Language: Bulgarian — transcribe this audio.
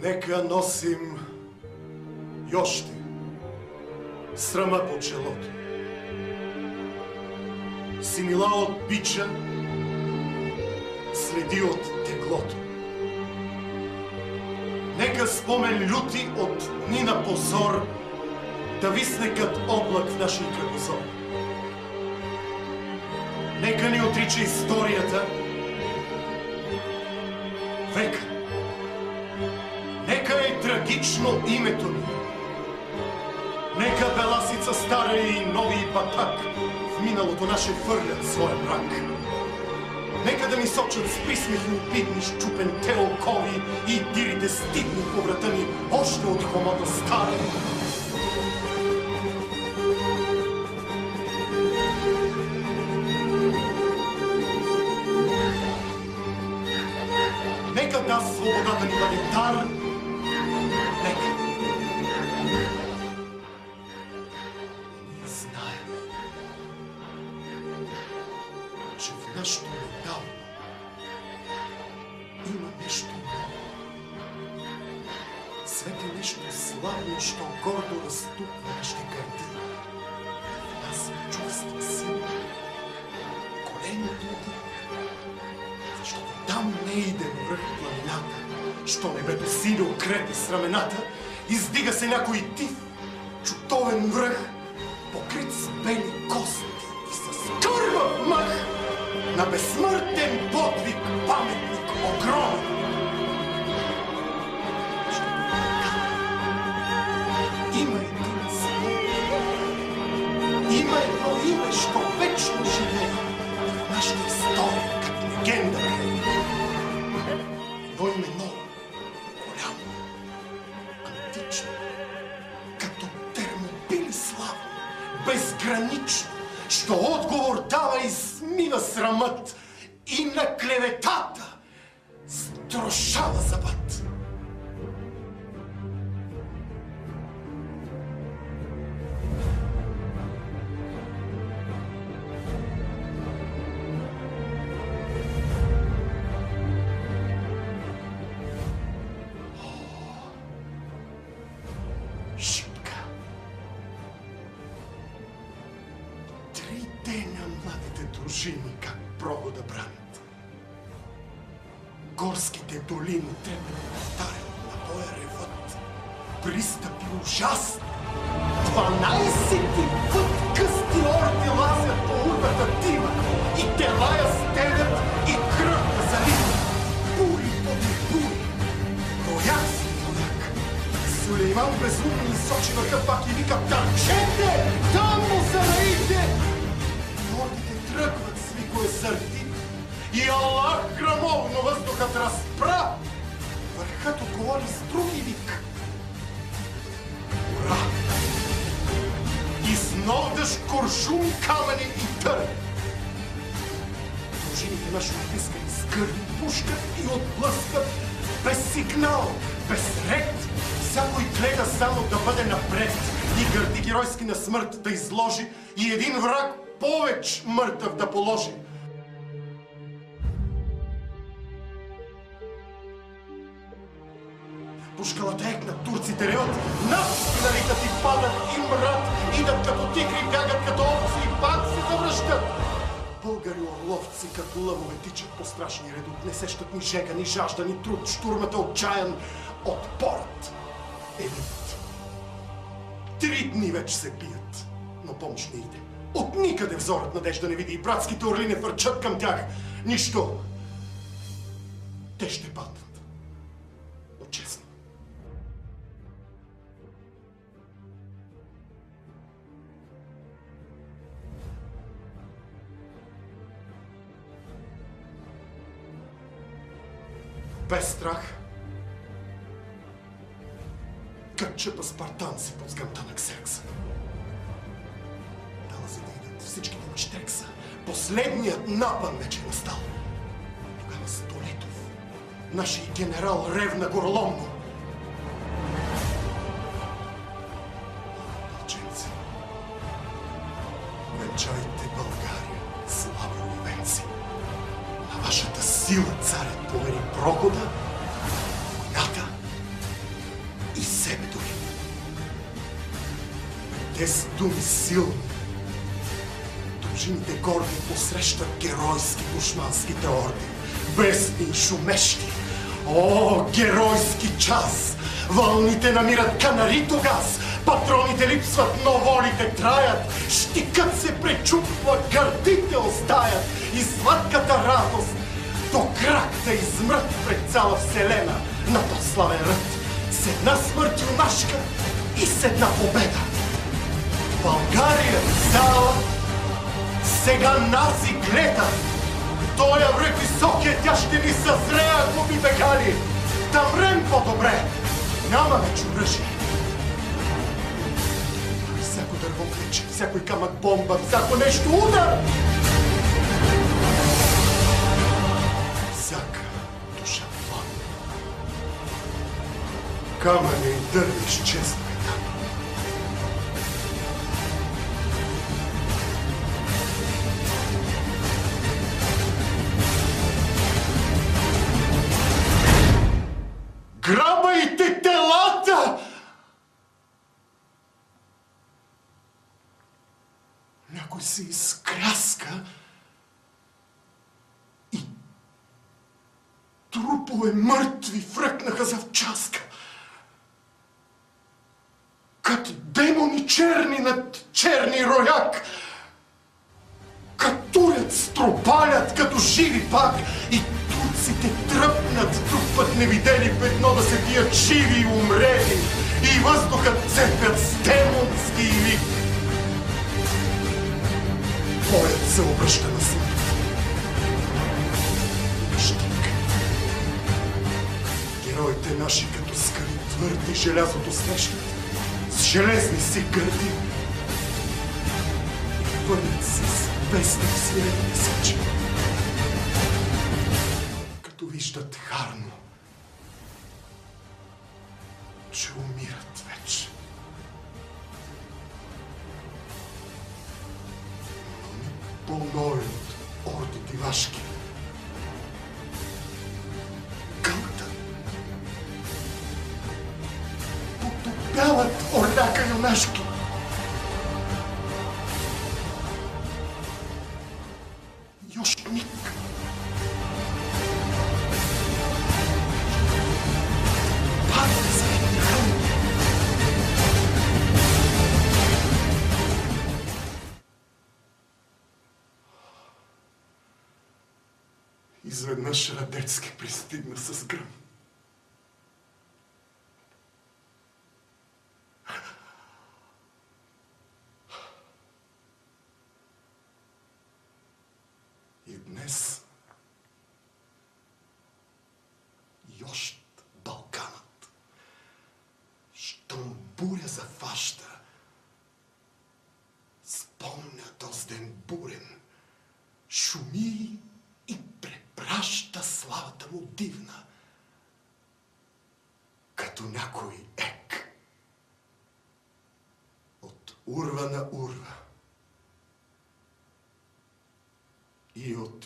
Нека носим още срама по челото. Синила от бича следи от теглото. Нека спомен люти от дни на позор да висне кът облак в нашия кръгозор. Нека ни отрича историята века. Нека е трагично името ни. Нека беласица стара и нови батак в миналото наше фърлят своя мрак. Нека да ни сочат с присмехи обидни щупените окови и дирите стидни по врата ни още от хомата стара. Нека да свободата ни бъде дар. Нека. Ние знаем, че в нашето недавно има нещо ново. Свет е нещо славно, що гордо разтупва нашите гърди. В нас чувства сила, големи дуди, защото там не иде връх планината, що небето синьо крепи с рамената, издига се някой див, чутовен връх, покрит с бели кости и с кървав мъх на безсмъртен подвиг, паметник огромен. Има един свой, има едно име, що вечно живее в нашата история, като легенда. Едно име ново, голямо, антично, като Термопили славно, безгранично, що отговор дава и смива срамът и на клеветата строшава зъбът. Шипка. 3 деня младите дружини как провода бранят. Горските долини трепетно повтарят на боя ревът. Пристъпи ужасни. 12 път късти орди лазят по урната дима и телая стелят и кръв да заливат. Бури по бури. Рояк си рояк. Сулейман безумно сочи върха пак и вика: търчете! Там му зараите! Ордите тръгват с викове сърди и Аллах грамовно въздухът разпра. Върхът отговори с други вик: ура! И с нов дъжд куршум, камъни и търни. Дружините наши отпискани с гърди пушкат и отблъскат без сигнал, без ред. Всякой гледа само да бъде напред и гърди геройски на смърт да изложи и един враг повече мъртъв да положи. По шкалата екна турците реват, надски наритат и падат и мрат, идат като тигри, бягат като овци и пак се завръщат. Българи орловци като лъвове тичат по страшни редут, не сещат ни жега, ни жажда, ни труд, штурмата отчаян, отпорът е вид. 3 дни вече се бият, но помощ не иде. От никъде взорът надежда не види и братските орли не фърчат към тях. Нищо. Те ще паднат. Но честно. Без страх. Кътчета спартанци под сгъмта на Ксеркса. Дала се да идат всичките на Штрекса. Последният напън вече е настал. Тогава Столетов, нашия генерал, ревна горломно. Мълченци, венчайте България, славни венци. На вашата сила царят повери прохода, войната Те с думи силни. Дружините горди посрещат геройски душманските орди. Бесни и шумещи. О, геройски час! Вълните намират канарито газ. Патроните липсват, но волите траят. Щикът се пречупва, гърдите остаят. И сладката радост до крак да измрът пред цяла вселена на този славен ръд. С една смърт юнашка и с една победа. България цяла сега нас и гледа. Тоя връх високия, тя ще ни съзре, ако би бегали. Да мрем по-добре. Няма вече оръжие. Всяко дърво клече, всякой камък бомба, всяко нещо удар. Всяка душа план. Камъни и дърви изчезнаха там. Грабайте телата! Някой се изкряска и трупове мъртви фръкнаха завчаска. Като демони черни над черни рояк. Катурят, стропалят като живи пак и турците тръпнат, друг път невидели в едно да се бият живи и умрели и въздухът цепят с демонски вик. Боят се обръща на смърт. Щик. Героите наши като скали твърди желязото срещат с железни си гърди. Пълят се с бездни свирепни сечи. Като виждат харно, че умират вече. Но не по-нови от орди дивашки. Гълтат. Потопяват орляка юнашки. Йошник. Падне средни хълми. Изведнъж Радецки пристигна с гръм. И днес йощ Балканът, щом буря зафаща, спомня този ден бурен, шуми и препраща славата му дивна, като някой ек. От урва на урва и от